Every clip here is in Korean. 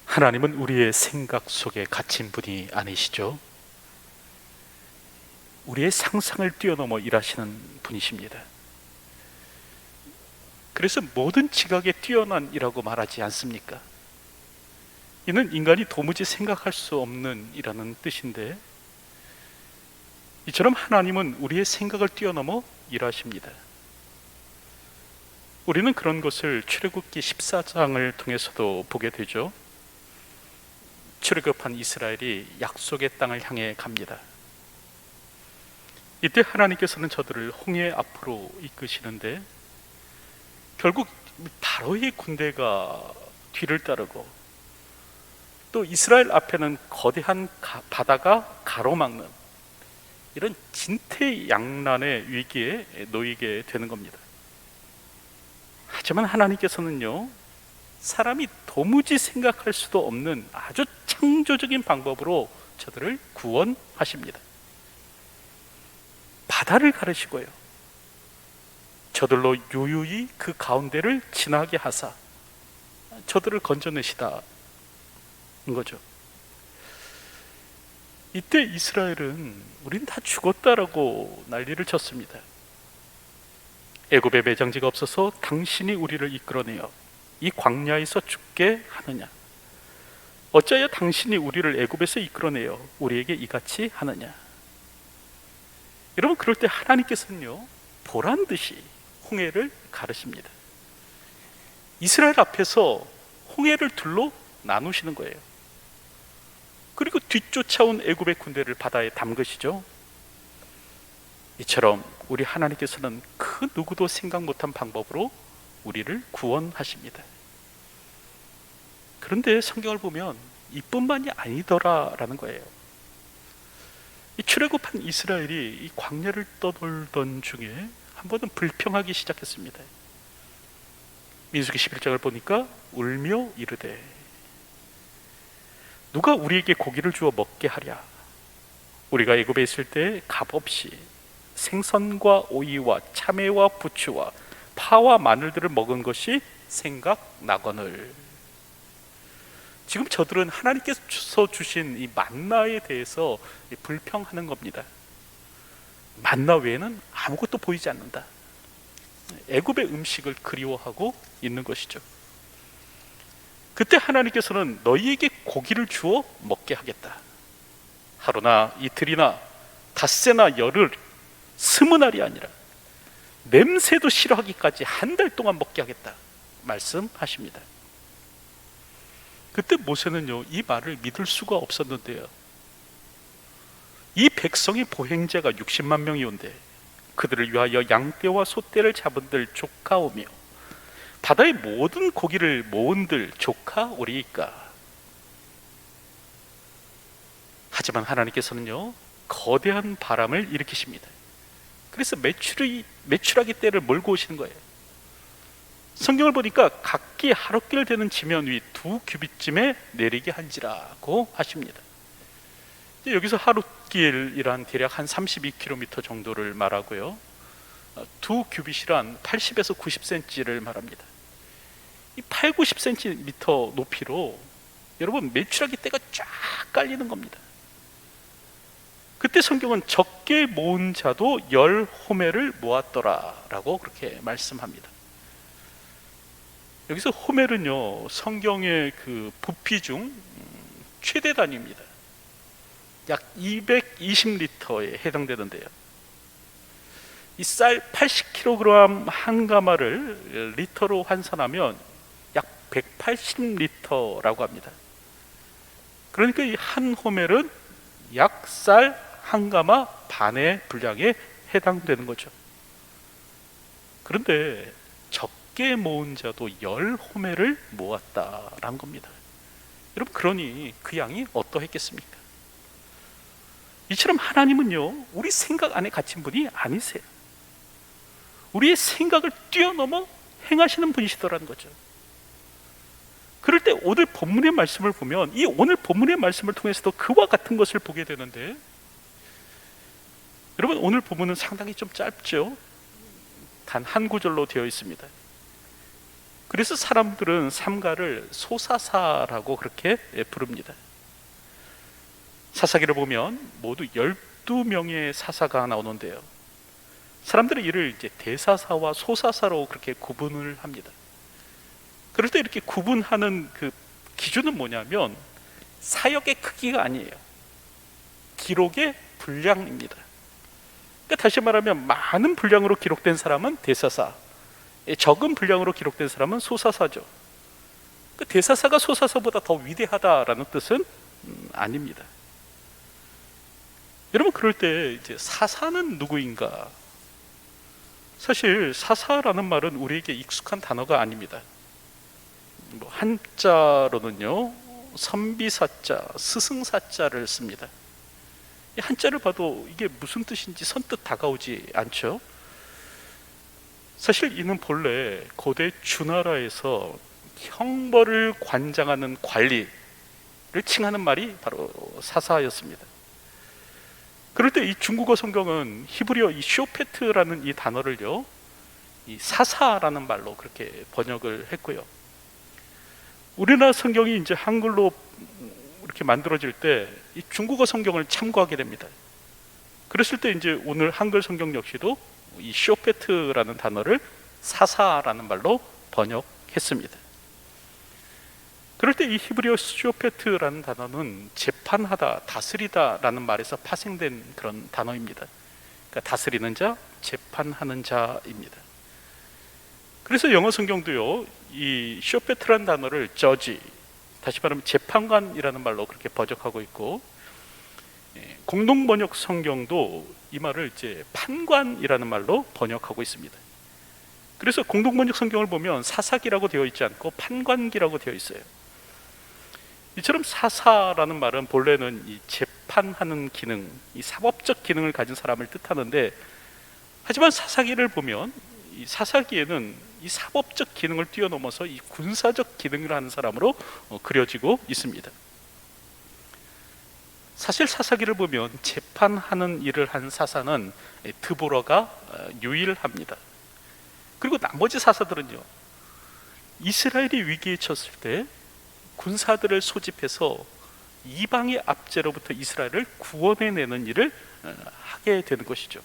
하나님은 우리의 생각 속에 갇힌 분이 아니시죠. 우리의 상상을 뛰어넘어 일하시는 분이십니다. 그래서 모든 지각에 뛰어난 이라고 말하지 않습니까? 이는 인간이 도무지 생각할 수 없는 이라는 뜻인데, 이처럼 하나님은 우리의 생각을 뛰어넘어 일하십니다. 우리는 그런 것을 출애굽기 14장을 통해서도 보게 되죠. 출애굽한 이스라엘이 약속의 땅을 향해 갑니다. 이때 하나님께서는 저들을 홍해 앞으로 이끄시는데, 결국 바로의 군대가 뒤를 따르고 또 이스라엘 앞에는 거대한 바다가 가로막는 이런 진퇴양난의 위기에 놓이게 되는 겁니다. 하지만 하나님께서는요, 사람이 도무지 생각할 수도 없는 아주 창조적인 방법으로 저들을 구원하십니다. 바다를 가르시고요, 저들로 유유히 그 가운데를 지나게 하사 저들을 건져내시다 인 거죠. 이때 이스라엘은 우린 다 죽었다라고 난리를 쳤습니다. 애굽에 매장지가 없어서 당신이 우리를 이끌어내어 이 광야에서 죽게 하느냐? 어찌하여 당신이 우리를 애굽에서 이끌어내어 우리에게 이같이 하느냐? 여러분, 그럴 때 하나님께서는요, 보란 듯이 홍해를 가르십니다. 이스라엘 앞에서 홍해를 둘로 나누시는 거예요. 그리고 뒤쫓아온 애굽의 군대를 바다에 담그시죠. 이처럼 우리 하나님께서는 그 누구도 생각 못한 방법으로 우리를 구원하십니다. 그런데 성경을 보면 이뿐만이 아니더라라는 거예요. 이 출애굽한 이스라엘이 이 광야를 떠돌던 중에 한 번은 불평하기 시작했습니다. 민수기 11장을 보니까 울며 이르되 누가 우리에게 고기를 주어 먹게 하랴? 우리가 애굽에 있을 때 값없이 생선과 오이와 참외와 부추와 파와 마늘들을 먹은 것이 생각나거늘. 지금 저들은 하나님께서 주신 이 만나에 대해서 불평하는 겁니다. 만나 외에는 아무것도 보이지 않는다. 애굽의 음식을 그리워하고 있는 것이죠. 그때 하나님께서는 너희에게 고기를 주어 먹게 하겠다. 하루나 이틀이나 닷새나 열흘, 20날이 아니라 냄새도 싫어하기까지 한 달 동안 먹게 하겠다 말씀하십니다. 그때 모세는요, 이 말을 믿을 수가 없었는데요, 이 백성의 보행자가 60만 명이온데 그들을 위하여 양떼와 소떼를 잡은들 조카오며 바다의 모든 고기를 모은들 조카오리이까. 하지만 하나님께서는요, 거대한 바람을 일으키십니다. 그래서 메추라기 떼를 몰고 오시는 거예요. 성경을 보니까 각기 하루길 되는 지면 위 2규빗쯤에 내리게 한지라고 하십니다. 여기서 하루길이란 대략 한 32km 정도를 말하고요, 2규빗이란 80에서 90cm를 말합니다. 이 8, 90cm 높이로 여러분 메추라기 떼가 쫙 깔리는 겁니다. 그때 성경은 적게 모은 자도 10호멜을 모았더라 라고 그렇게 말씀합니다. 여기서 호멜은요, 성경의 그 부피 중 최대 단위입니다. 약 220리터에 해당되는데요, 이 쌀 80kg 한 가마를 리터로 환산하면 약 180리터라고 합니다. 그러니까 이 한 호멜은 약 쌀 한 가마 반의 분량에 해당되는 거죠. 그런데 적게 모은 자도 10호멜을 모았다라는 겁니다. 여러분, 그러니 그 양이 어떠했겠습니까? 이처럼 하나님은요, 우리 생각 안에 갇힌 분이 아니세요. 우리의 생각을 뛰어넘어 행하시는 분이시더라는 거죠. 그럴 때 오늘 본문의 말씀을 보면, 이 오늘 본문의 말씀을 통해서도 그와 같은 것을 보게 되는데, 여러분, 오늘 본문은 상당히 좀 짧죠. 단 한 구절로 되어 있습니다. 그래서 사람들은 삼가를 소사사라고 그렇게 부릅니다. 사사기를 보면 모두 12명의 사사가 나오는데요, 사람들은 이를 이제 대사사와 소사사로 그렇게 구분을 합니다. 그럴 때 이렇게 구분하는 그 기준은 뭐냐면 사역의 크기가 아니에요. 기록의 분량입니다. 그러니까 다시 말하면 많은 분량으로 기록된 사람은 대사사, 적은 분량으로 기록된 사람은 소사사죠. 그 대사사가 소사사보다 더 위대하다라는 뜻은 아닙니다. 여러분, 그럴 때 이제 사사는 누구인가? 사실 사사라는 말은 우리에게 익숙한 단어가 아닙니다. 한자로는요, 선비사자, 스승사자를 씁니다. 이 한자를 봐도 이게 무슨 뜻인지 선뜻 다가오지 않죠. 사실 이는 본래 고대 주나라에서 형벌을 관장하는 관리를 칭하는 말이 바로 사사였습니다. 그럴 때 이 중국어 성경은 히브리어 이 쇼페트라는 이 단어를요, 이 사사라는 말로 그렇게 번역을 했고요. 우리나라 성경이 이제 한글로 이렇게 만들어질 때 이 중국어 성경을 참고하게 됩니다. 그랬을 때 이제 오늘 한글 성경 역시도 이 쇼페트라는 단어를 사사라는 말로 번역했습니다. 그럴 때 이 히브리어 쇼페트라는 단어는 재판하다, 다스리다라는 말에서 파생된 그런 단어입니다. 그러니까 다스리는 자, 재판하는 자입니다. 그래서 영어 성경도요, 이 쇼페트라는 단어를 저지, 다시 말하면 재판관이라는 말로 그렇게 번역하고 있고, 공동 번역 성경도 이 말을 이제 판관이라는 말로 번역하고 있습니다. 그래서 공동 번역 성경을 보면 사사기라고 되어 있지 않고 판관기라고 되어 있어요. 이처럼 사사라는 말은 본래는 이 재판하는 기능, 이 사법적 기능을 가진 사람을 뜻하는데, 하지만 사사기를 보면 이 사사기에는 이 사법적 기능을 뛰어넘어서 이 군사적 기능을 하는 사람으로 그려지고 있습니다. 사실 사사기를 보면 재판하는 일을 한 사사는 드보라가 유일합니다. 그리고 나머지 사사들은요, 이스라엘이 위기에 처했을 때 군사들을 소집해서 이방의 압제로부터 이스라엘을 구원해내는 일을 하게 되는 것이죠.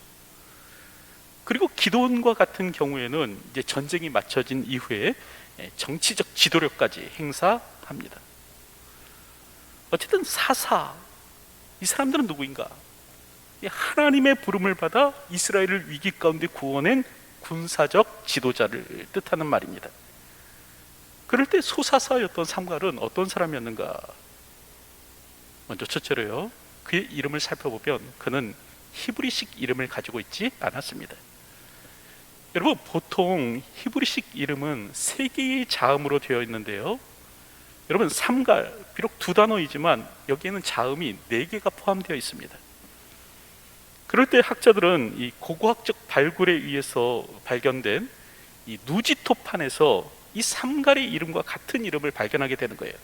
그리고 기드온과 같은 경우에는 이제 전쟁이 마쳐진 이후에 정치적 지도력까지 행사합니다. 어쨌든 사사, 이 사람들은 누구인가? 하나님의 부름을 받아 이스라엘을 위기 가운데 구원한 군사적 지도자를 뜻하는 말입니다. 그럴 때 소사사였던 삼갈은 어떤 사람이었는가? 먼저 첫째로요, 그의 이름을 살펴보면 그는 히브리식 이름을 가지고 있지 않았습니다. 여러분, 보통 히브리식 이름은 3개의 자음으로 되어 있는데요, 여러분, 삼갈, 비록 2단어이지만 여기에는 자음이 4개가 포함되어 있습니다. 그럴 때 학자들은 이 고고학적 발굴에 의해서 발견된 이 누지토판에서 이 삼갈의 이름과 같은 이름을 발견하게 되는 거예요.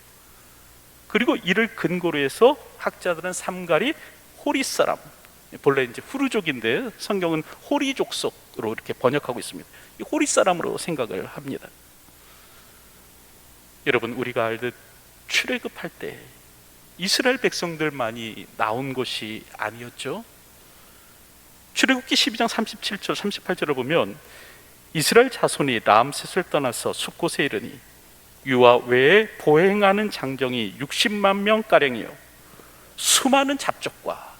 그리고 이를 근거로 해서 학자들은 삼갈이 호리 사람, 본래 이제 후르족인데 성경은 호리 족속으로 이렇게 번역하고 있습니다. 이 호리 사람으로 생각을 합니다. 여러분, 우리가 알듯 출애굽할 때 이스라엘 백성들만이 나온 것이 아니었죠. 출애굽기 12장 37절 38절을 보면 이스라엘 자손이 라암셋을 떠나서 숫곳에 이르니 유아 외에 보행하는 장정이 60만 명 가량이요 수많은 잡족과,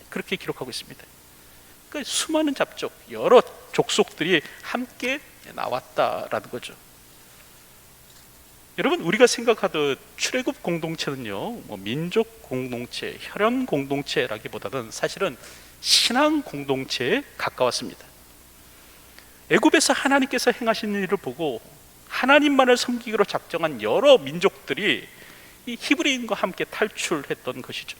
그렇게 기록하고 있습니다. 그러니까 수많은 잡족, 여러 족속들이 함께 나왔다라는 거죠. 여러분, 우리가 생각하듯 출애굽 공동체는요, 민족 공동체, 혈연 공동체라기보다는 사실은 신앙 공동체에 가까웠습니다. 애굽에서 하나님께서 행하신 일을 보고 하나님만을 섬기기로 작정한 여러 민족들이 이 히브리인과 함께 탈출했던 것이죠.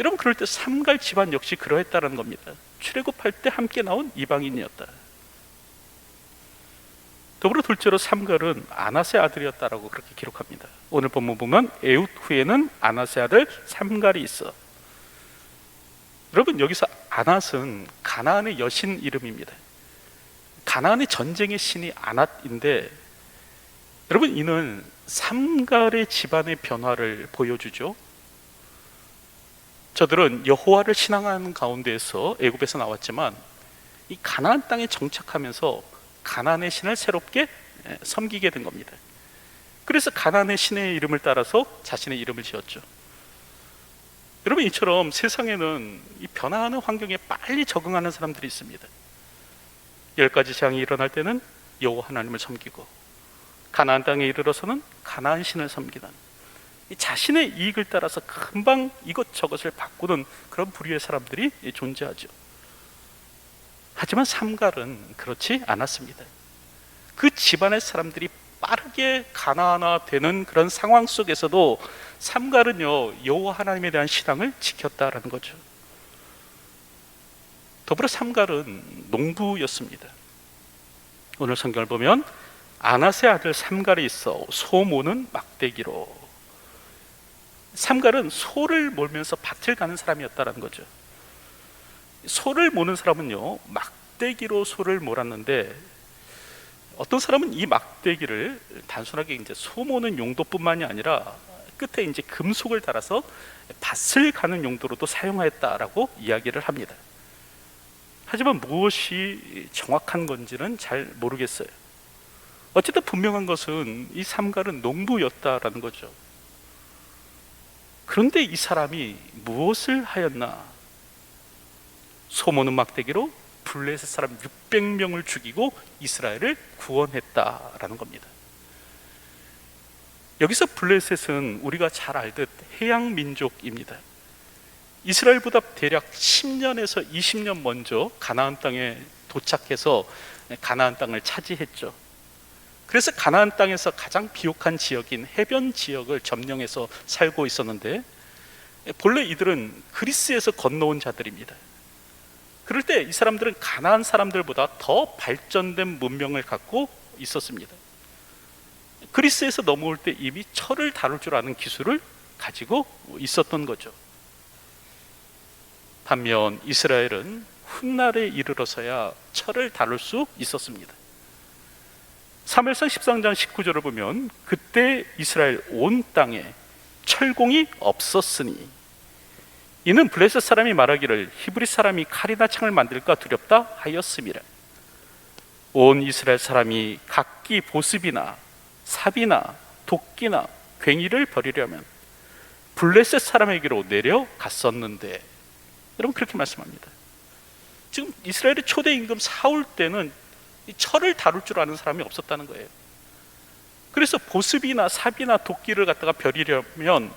여러분, 그럴 때 삼갈 집안 역시 그러했다는 겁니다. 출애굽할 때 함께 나온 이방인이었다. 더불어 둘째로 삼갈은 아낫의 아들이었다라고 그렇게 기록합니다. 오늘 본문 보면 에훗 후에는 아낫의 아들 삼갈이 있어. 여러분, 여기서 아낫은 가나안의 여신 이름입니다. 가나안의 전쟁의 신이 아낫인데 여러분, 이는 삼갈의 집안의 변화를 보여주죠. 저들은 여호와를 신앙하는 가운데에서 애굽에서 나왔지만 이 가나안 땅에 정착하면서 가나안의 신을 새롭게 섬기게 된 겁니다. 그래서 가나안의 신의 이름을 따라서 자신의 이름을 지었죠. 여러분, 이처럼 세상에는 이 변화하는 환경에 빨리 적응하는 사람들이 있습니다. 10가지 재앙이 일어날 때는 여호와 하나님을 섬기고, 가나안 땅에 이르러서는 가나안 신을 섬기는, 이 자신의 이익을 따라서 금방 이것저것을 바꾸는 그런 부류의 사람들이 존재하죠. 하지만 삼갈은 그렇지 않았습니다. 그 집안의 사람들이 빠르게 가나안화되는 그런 상황 속에서도 삼갈은요, 여호와 하나님에 대한 신앙을 지켰다라는 거죠. 더불어 삼갈은 농부였습니다. 오늘 성경을 보면 아낫의 아들 삼갈이 있어 소 모는 막대기로. 삼갈은 소를 몰면서 밭을 가는 사람이었다는 거죠. 소를 모는 사람은요, 막대기로 소를 몰았는데, 어떤 사람은 이 막대기를 단순하게 이제 소 모는 용도뿐만이 아니라 끝에 이제 금속을 달아서 밭을 가는 용도로도 사용하였다라고 이야기를 합니다. 하지만 무엇이 정확한 건지는 잘 모르겠어요. 어쨌든 분명한 것은 이 삼갈은 농부였다라는 거죠. 그런데 이 사람이 무엇을 하였나? 소 모는 막대기로 블레셋 사람 600명을 죽이고 이스라엘을 구원했다라는 겁니다. 여기서 블레셋은 우리가 잘 알듯 해양 민족입니다. 이스라엘보다 대략 10년에서 20년 먼저 가나안 땅에 도착해서 가나안 땅을 차지했죠. 그래서 가나안 땅에서 가장 비옥한 지역인 해변 지역을 점령해서 살고 있었는데, 본래 이들은 그리스에서 건너온 자들입니다. 그럴 때 이 사람들은 가나안 사람들보다 더 발전된 문명을 갖고 있었습니다. 그리스에서 넘어올 때 이미 철을 다룰 줄 아는 기술을 가지고 있었던 거죠. 반면 이스라엘은 훗날에 이르러서야 철을 다룰 수 있었습니다. 사무엘상 13장 19절을 보면 그때 이스라엘 온 땅에 철공이 없었으니, 이는 블레셋 사람이 말하기를 히브리 사람이 칼이나 창을 만들까 두렵다 하였음이라. 온 이스라엘 사람이 각기 보습이나 삽이나 도끼나 괭이를 버리려면 블레셋 사람에게로 내려갔었는데, 여러분 그렇게 말씀합니다. 지금 이스라엘의 초대 임금 사울 때는 이 철을 다룰 줄 아는 사람이 없었다는 거예요. 그래서 보습이나 삽이나 도끼를 갖다가 버리려면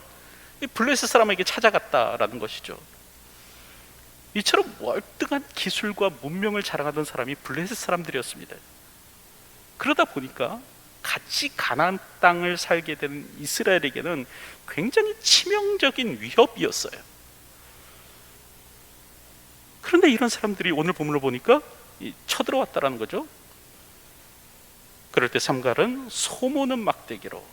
블레셋 사람에게 찾아갔다라는 것이죠. 이처럼 월등한 기술과 문명을 자랑하던 사람이 블레셋 사람들이었습니다. 그러다 보니까 같이 가나안 땅을 살게 된 이스라엘에게는 굉장히 치명적인 위협이었어요. 그런데 이런 사람들이 오늘 본문을 보니까 쳐들어왔다라는 거죠. 그럴 때 삼갈은 소모는 막대기로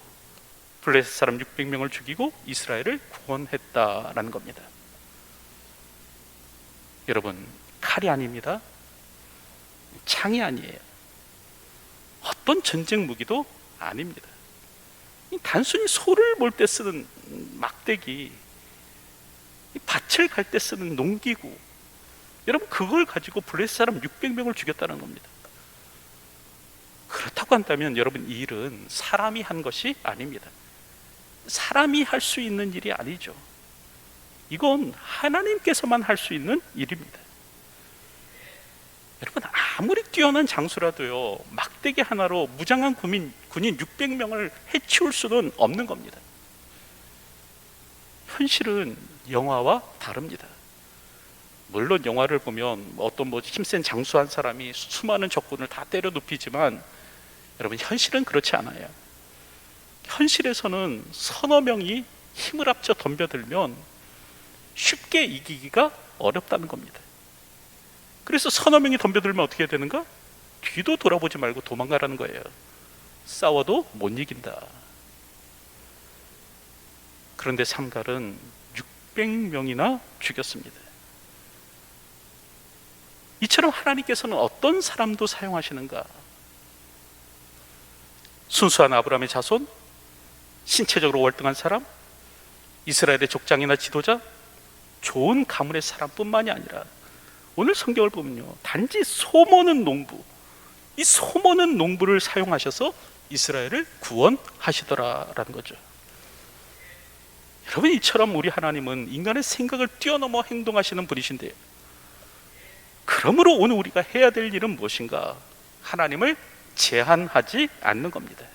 블레셋 사람 600명을 죽이고 이스라엘을 구원했다라는 겁니다. 여러분, 칼이 아닙니다. 창이 아니에요. 어떤 전쟁 무기도 아닙니다. 단순히 소를 몰 때 쓰는 막대기, 밭을 갈 때 쓰는 농기구, 여러분 그걸 가지고 블레셋 사람 600명을 죽였다는 겁니다. 그렇다고 한다면 여러분, 이 일은 사람이 한 것이 아닙니다. 사람이 할 수 있는 일이 아니죠. 이건 하나님께서만 할 수 있는 일입니다. 여러분, 아무리 뛰어난 장수라도요, 막대기 하나로 무장한 군인 600명을 해치울 수는 없는 겁니다. 현실은 영화와 다릅니다. 물론 영화를 보면 어떤 힘센 장수한 사람이 수많은 적군을 다 때려 눕히지만, 여러분 현실은 그렇지 않아요. 현실에서는 서너 명이 힘을 합쳐 덤벼들면 쉽게 이기기가 어렵다는 겁니다. 그래서 서너 명이 덤벼들면 어떻게 해야 되는가? 뒤도 돌아보지 말고 도망가라는 거예요. 싸워도 못 이긴다. 그런데 삼갈은 600명이나 죽였습니다. 이처럼 하나님께서는 어떤 사람도 사용하시는가? 순수한 아브라함의 자손, 신체적으로 월등한 사람, 이스라엘의 족장이나 지도자, 좋은 가문의 사람뿐만이 아니라 오늘 성경을 보면요, 단지 소모는 농부, 이 소모는 농부를 사용하셔서 이스라엘을 구원하시더라라는 거죠. 여러분, 이처럼 우리 하나님은 인간의 생각을 뛰어넘어 행동하시는 분이신데요, 그러므로 오늘 우리가 해야 될 일은 무엇인가? 하나님을 제한하지 않는 겁니다.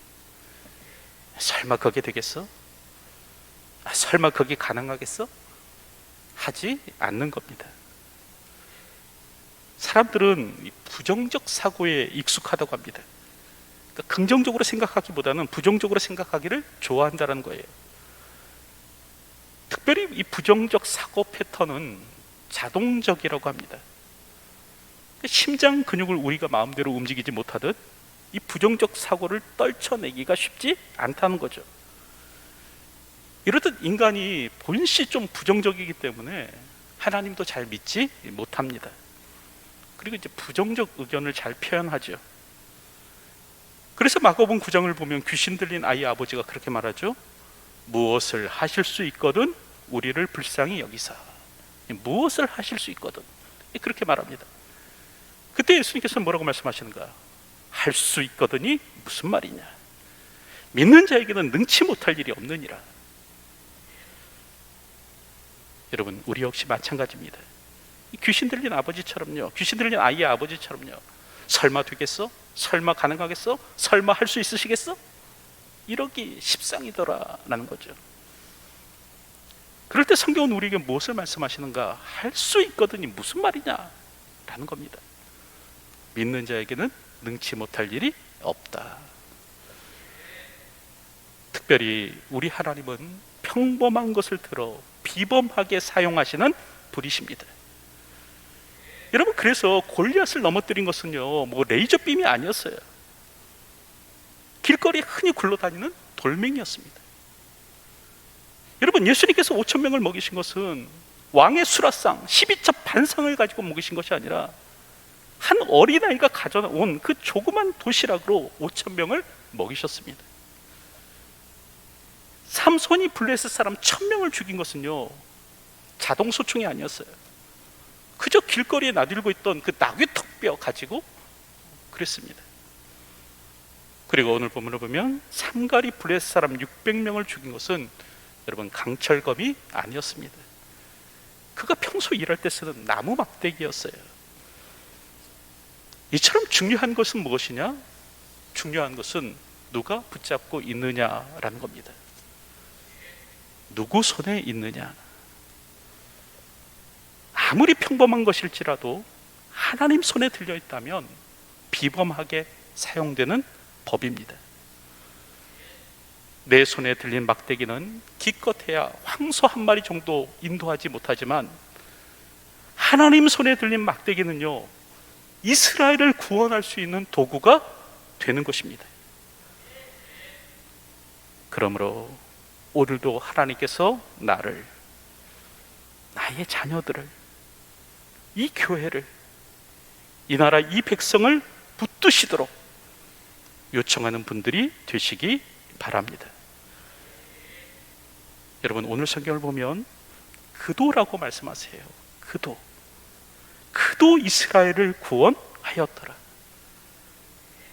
설마 그게 되겠어? 설마 그게 가능하겠어? 하지 않는 겁니다. 사람들은 부정적 사고에 익숙하다고 합니다. 그러니까 긍정적으로 생각하기보다는 부정적으로 생각하기를 좋아한다는 거예요. 특별히 이 부정적 사고 패턴은 자동적이라고 합니다. 심장 근육을 우리가 마음대로 움직이지 못하듯 이 부정적 사고를 떨쳐내기가 쉽지 않다는 거죠. 이렇듯 인간이 본시 좀 부정적이기 때문에 하나님도 잘 믿지 못합니다. 그리고 이제 부정적 의견을 잘 표현하죠. 그래서 마가복음 9장을 보면 귀신 들린 아이 아버지가 그렇게 말하죠. 무엇을 하실 수 있거든 우리를 불쌍히 여기사. 무엇을 하실 수 있거든, 그렇게 말합니다. 그때 예수님께서는 뭐라고 말씀하시는가? 할 수 있거든이 무슨 말이냐? 믿는 자에게는 능치 못할 일이 없느니라. 여러분, 우리 역시 마찬가지입니다. 귀신 들린 아버지처럼요, 귀신 들린 아이의 아버지처럼요, 설마 되겠어? 설마 가능하겠어? 설마 할 수 있으시겠어? 이러기 십상이더라라는 거죠. 그럴 때 성경은 우리에게 무엇을 말씀하시는가? 할 수 있거든이 무슨 말이냐? 라는 겁니다. 믿는 자에게는 능치 못할 일이 없다. 특별히 우리 하나님은 평범한 것을 들어 비범하게 사용하시는 분이십니다. 여러분, 그래서 골리앗을 넘어뜨린 것은요, 뭐 레이저 빔이 아니었어요. 길거리에 흔히 굴러다니는 돌멩이였습니다. 여러분, 예수님께서 5천 명을 먹이신 것은 왕의 수라상 12첩 반상을 가지고 먹이신 것이 아니라 한 어린아이가 가져온 그 조그만 도시락으로 5천 명을 먹이셨습니다. 삼손이 블레셋 사람 1,000명을 죽인 것은요, 자동 소총이 아니었어요. 그저 길거리에 나들고 있던 그 나귀 턱뼈 가지고 그랬습니다. 그리고 오늘 본문을 보면 삼가리 블레셋 사람 600명을 죽인 것은 여러분 강철검이 아니었습니다. 그가 평소 일할 때 쓰는 나무 막대기였어요. 이처럼 중요한 것은 무엇이냐? 중요한 것은 누가 붙잡고 있느냐라는 겁니다. 누구 손에 있느냐? 아무리 평범한 것일지라도 하나님 손에 들려 있다면 비범하게 사용되는 법입니다. 내 손에 들린 막대기는 기껏해야 황소 한 마리 정도 인도하지 못하지만 하나님 손에 들린 막대기는요, 이스라엘을 구원할 수 있는 도구가 되는 것입니다. 그러므로 오늘도 하나님께서 나를, 나의 자녀들을, 이 교회를, 이 나라 이 백성을 붙드시도록 요청하는 분들이 되시기 바랍니다. 여러분, 오늘 성경을 보면 그도라고 말씀하세요. 그도 이스라엘을 구원하였더라.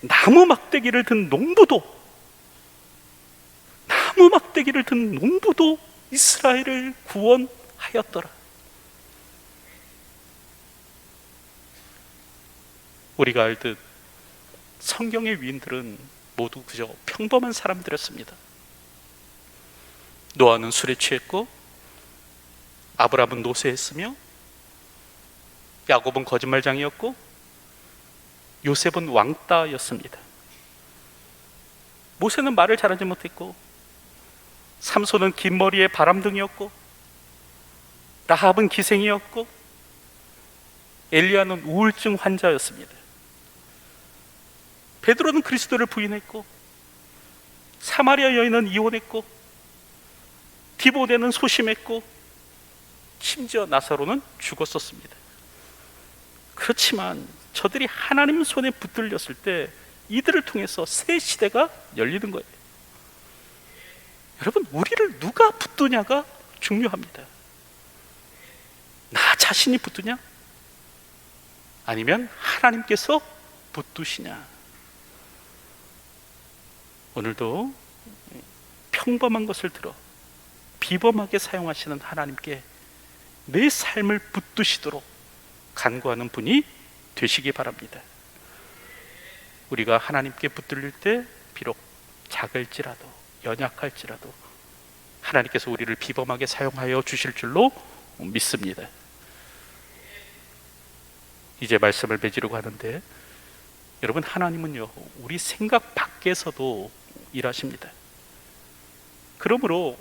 나무 막대기를 든 농부도 이스라엘을 구원하였더라. 우리가 알듯 성경의 위인들은 모두 그저 평범한 사람들이었습니다. 노아는 술에 취했고, 아브라함은 노쇠했으며, 야곱은 거짓말장이었고, 요셉은 왕따였습니다. 모세는 말을 잘하지 못했고, 삼손은 긴 머리에 바람둥이였고, 라합은 기생이었고, 엘리야는 우울증 환자였습니다. 베드로는 그리스도를 부인했고, 사마리아 여인은 이혼했고, 디모데는 소심했고, 심지어 나사로는 죽었었습니다. 그렇지만 저들이 하나님 손에 붙들렸을 때 이들을 통해서 새 시대가 열리는 거예요. 여러분, 우리를 누가 붙드냐가 중요합니다. 나 자신이 붙드냐? 아니면 하나님께서 붙드시냐? 오늘도 평범한 것을 들어 비범하게 사용하시는 하나님께 내 삶을 붙드시도록 간구하는 분이 되시기 바랍니다. 우리가 하나님께 붙들릴 때 비록 작을지라도 연약할지라도 하나님께서 우리를 비범하게 사용하여 주실 줄로 믿습니다. 이제 말씀을 맺으려고 하는데, 여러분, 하나님은요 우리 생각 밖에서도 일하십니다. 그러므로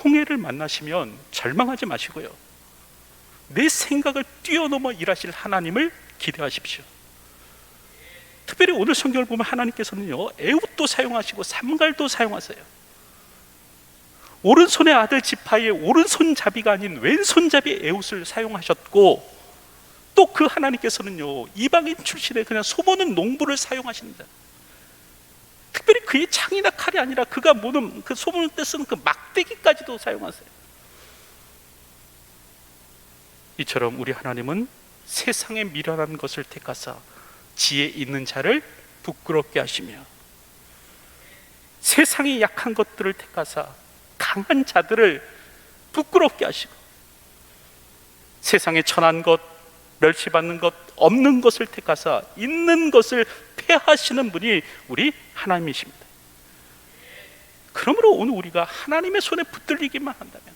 홍해를 만나시면 절망하지 마시고요, 내 생각을 뛰어넘어 일하실 하나님을 기대하십시오. 특별히 오늘 성경을 보면 하나님께서는요 에훗도 사용하시고 삼갈도 사용하세요. 오른손의 아들 지파의 오른손잡이가 아닌 왼손잡이 에훗을 사용하셨고, 또 그 하나님께서는요 이방인 출신의 그냥 소모는 농부를 사용하십니다. 특별히 그의 창이나 칼이 아니라 그가 모는 그 소문을 때 쓰는 그 막대기까지도 사용하세요. 이처럼 우리 하나님은 세상에 미련한 것을 택하사 지혜 있는 자를 부끄럽게 하시며, 세상에 약한 것들을 택하사 강한 자들을 부끄럽게 하시고, 세상에 천한 것, 멸시받는 것, 없는 것을 택하사 있는 것을 폐하시는 분이 우리 하나님이십니다. 그러므로 오늘 우리가 하나님의 손에 붙들리기만 한다면,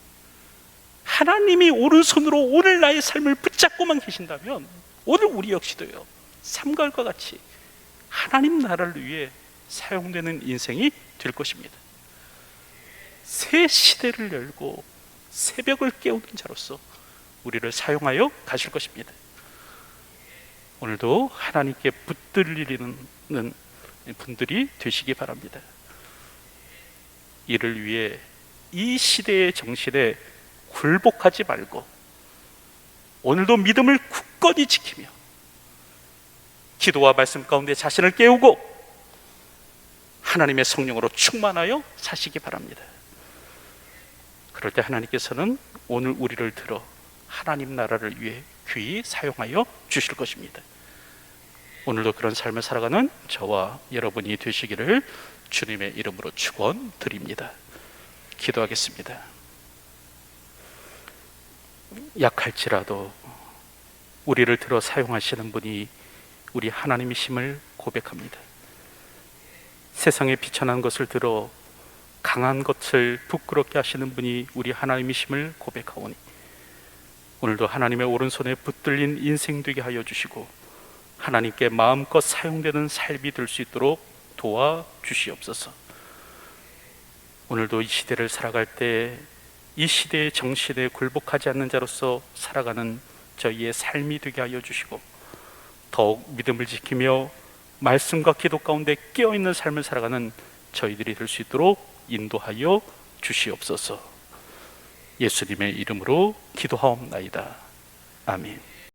하나님이 오른손으로 오늘 나의 삶을 붙잡고만 계신다면, 오늘 우리 역시도요 삼갈과 같이 하나님 나라를 위해 사용되는 인생이 될 것입니다. 새 시대를 열고 새벽을 깨우는 자로서 우리를 사용하여 가실 것입니다. 오늘도 하나님께 붙들리는 분들이 되시기 바랍니다. 이를 위해 이 시대의 정신에 굴복하지 말고 오늘도 믿음을 굳건히 지키며 기도와 말씀 가운데 자신을 깨우고 하나님의 성령으로 충만하여 사시기 바랍니다. 그럴 때 하나님께서는 오늘 우리를 들어 하나님 나라를 위해 귀히 사용하여 주실 것입니다. 오늘도 그런 삶을 살아가는 저와 여러분이 되시기를 주님의 이름으로 축원드립니다. 기도하겠습니다. 약할지라도 우리를 들어 사용하시는 분이 우리 하나님이심을 고백합니다. 세상에 비천한 것을 들어 강한 것을 부끄럽게 하시는 분이 우리 하나님이심을 고백하오니, 오늘도 하나님의 오른손에 붙들린 인생 되게 하여 주시고 하나님께 마음껏 사용되는 삶이 될 수 있도록 도와주시옵소서. 오늘도 이 시대를 살아갈 때 이 시대의 정신에 굴복하지 않는 자로서 살아가는 저희의 삶이 되게 하여 주시고, 더욱 믿음을 지키며 말씀과 기도 가운데 깨어있는 삶을 살아가는 저희들이 될 수 있도록 인도하여 주시옵소서. 예수님의 이름으로 기도하옵나이다. 아멘.